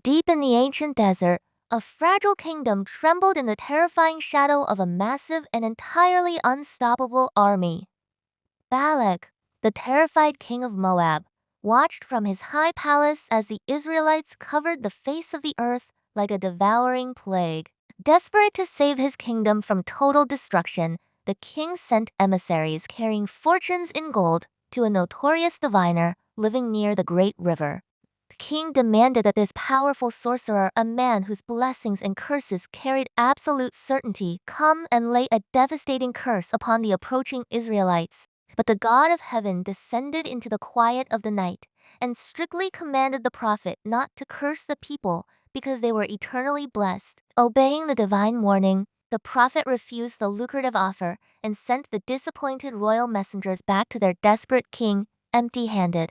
Deep in the ancient desert, a fragile kingdom trembled in the terrifying shadow of a massive and entirely unstoppable army. Balak, the terrified king of Moab, watched from his high palace as the Israelites covered the face of the earth like a devouring plague. Desperate to save his kingdom from total destruction, the king sent emissaries carrying fortunes in gold to a notorious diviner living near the great river. The king demanded that this powerful sorcerer, a man whose blessings and curses carried absolute certainty, come and lay a devastating curse upon the approaching Israelites. But the God of heaven descended into the quiet of the night and strictly commanded the prophet not to curse the people because they were eternally blessed. Obeying the divine warning, the prophet refused the lucrative offer and sent the disappointed royal messengers back to their desperate king, empty-handed.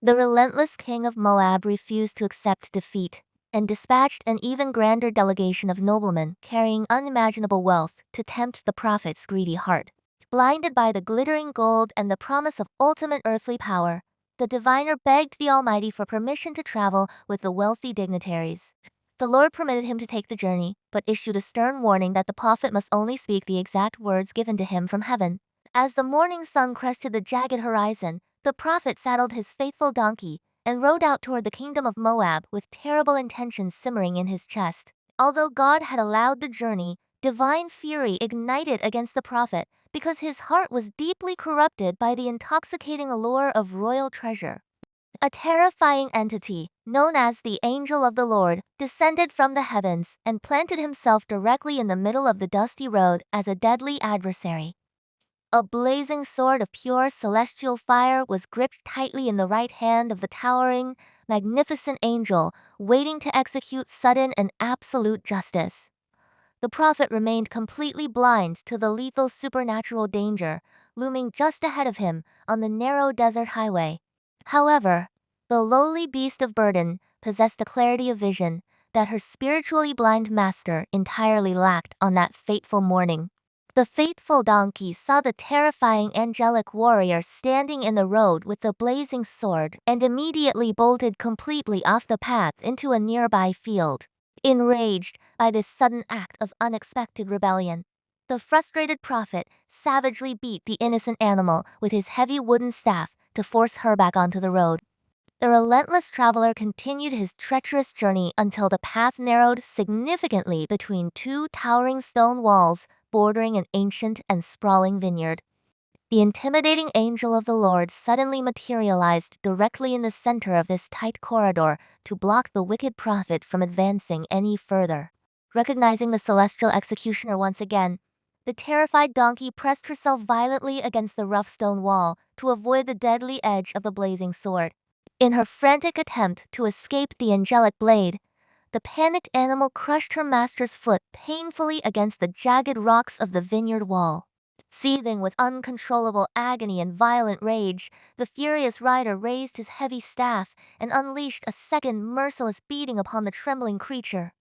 The relentless king of Moab refused to accept defeat and dispatched an even grander delegation of noblemen carrying unimaginable wealth to tempt the prophet's greedy heart. Blinded by the glittering gold and the promise of ultimate earthly power, the diviner begged the Almighty for permission to travel with the wealthy dignitaries. The Lord permitted him to take the journey, but issued a stern warning that the prophet must only speak the exact words given to him from heaven. As the morning sun crested the jagged horizon, the prophet saddled his faithful donkey and rode out toward the kingdom of Moab with terrible intentions simmering in his chest. Although God had allowed the journey, divine fury ignited against the prophet because his heart was deeply corrupted by the intoxicating allure of royal treasure. A terrifying entity, known as the Angel of the Lord, descended from the heavens and planted himself directly in the middle of the dusty road as a deadly adversary. A blazing sword of pure celestial fire was gripped tightly in the right hand of the towering, magnificent angel, waiting to execute sudden and absolute justice. The prophet remained completely blind to the lethal supernatural danger looming just ahead of him on the narrow desert highway. However, the lowly beast of burden possessed a clarity of vision that her spiritually blind master entirely lacked on that fateful morning. The faithful donkey saw the terrifying angelic warrior standing in the road with the blazing sword and immediately bolted completely off the path into a nearby field. Enraged by this sudden act of unexpected rebellion, the frustrated prophet savagely beat the innocent animal with his heavy wooden staff to force her back onto the road. The relentless traveler continued his treacherous journey until the path narrowed significantly between two towering stone walls bordering an ancient and sprawling vineyard. The intimidating angel of the Lord suddenly materialized directly in the center of this tight corridor to block the wicked prophet from advancing any further. Recognizing the celestial executioner once again, the terrified donkey pressed herself violently against the rough stone wall to avoid the deadly edge of the blazing sword. In her frantic attempt to escape the angelic blade, the panicked animal crushed her master's foot painfully against the jagged rocks of the vineyard wall. Seething with uncontrollable agony and violent rage, the furious rider raised his heavy staff and unleashed a second merciless beating upon the trembling creature.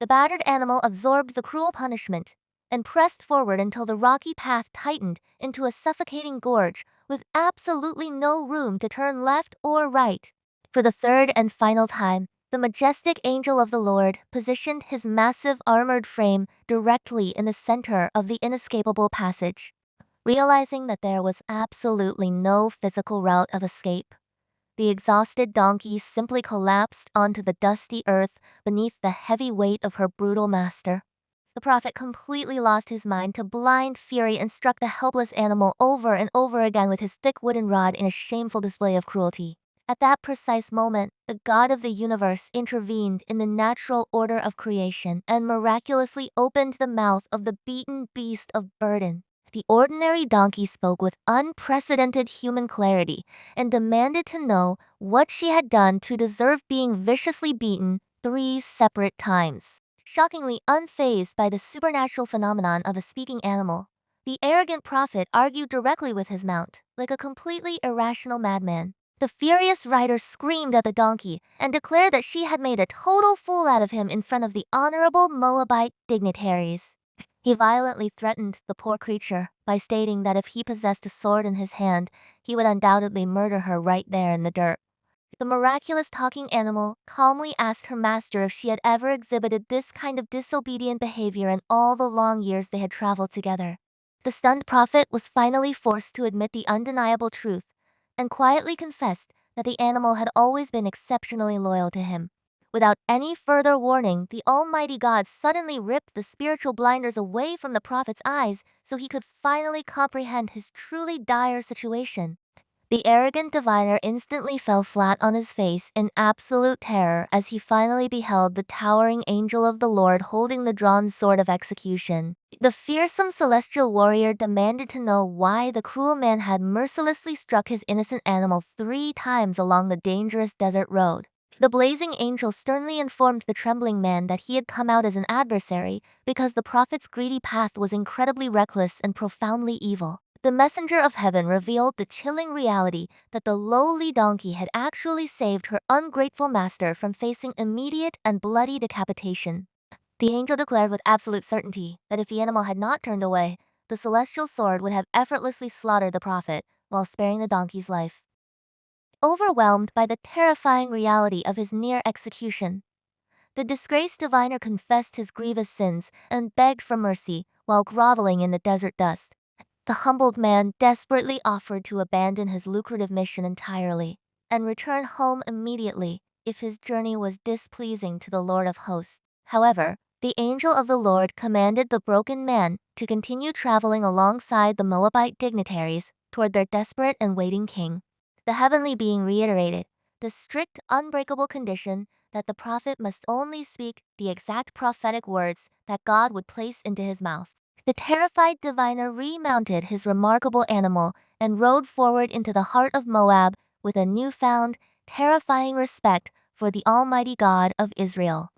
The battered animal absorbed the cruel punishment and pressed forward until the rocky path tightened into a suffocating gorge with absolutely no room to turn left or right. For the third and final time, the majestic angel of the Lord positioned his massive armored frame directly in the center of the inescapable passage. Realizing that there was absolutely no physical route of escape, the exhausted donkey simply collapsed onto the dusty earth beneath the heavy weight of her brutal master. The prophet completely lost his mind to blind fury and struck the helpless animal over and over again with his thick wooden rod in a shameful display of cruelty. At that precise moment, the God of the universe intervened in the natural order of creation and miraculously opened the mouth of the beaten beast of burden. The ordinary donkey spoke with unprecedented human clarity and demanded to know what she had done to deserve being viciously beaten 3 separate times. Shockingly unfazed by the supernatural phenomenon of a speaking animal, the arrogant prophet argued directly with his mount, like a completely irrational madman. The furious rider screamed at the donkey and declared that she had made a total fool out of him in front of the honorable Moabite dignitaries. He violently threatened the poor creature by stating that if he possessed a sword in his hand, he would undoubtedly murder her right there in the dirt. The miraculous talking animal calmly asked her master if she had ever exhibited this kind of disobedient behavior in all the long years they had traveled together. The stunned prophet was finally forced to admit the undeniable truth and quietly confessed that the animal had always been exceptionally loyal to him. Without any further warning, the Almighty God suddenly ripped the spiritual blinders away from the prophet's eyes so he could finally comprehend his truly dire situation. The arrogant diviner instantly fell flat on his face in absolute terror as he finally beheld the towering angel of the Lord holding the drawn sword of execution. The fearsome celestial warrior demanded to know why the cruel man had mercilessly struck his innocent animal 3 times along the dangerous desert road. The blazing angel sternly informed the trembling man that he had come out as an adversary because the prophet's greedy path was incredibly reckless and profoundly evil. The messenger of heaven revealed the chilling reality that the lowly donkey had actually saved her ungrateful master from facing immediate and bloody decapitation. The angel declared with absolute certainty that if the animal had not turned away, the celestial sword would have effortlessly slaughtered the prophet while sparing the donkey's life. Overwhelmed by the terrifying reality of his near execution, the disgraced diviner confessed his grievous sins and begged for mercy while groveling in the desert dust. The humbled man desperately offered to abandon his lucrative mission entirely and return home immediately if his journey was displeasing to the Lord of hosts. However, the angel of the Lord commanded the broken man to continue traveling alongside the Moabite dignitaries toward their desperate and waiting king. The heavenly being reiterated the strict, unbreakable condition that the prophet must only speak the exact prophetic words that God would place into his mouth. The terrified diviner remounted his remarkable animal and rode forward into the heart of Moab with a newfound, terrifying respect for the Almighty God of Israel.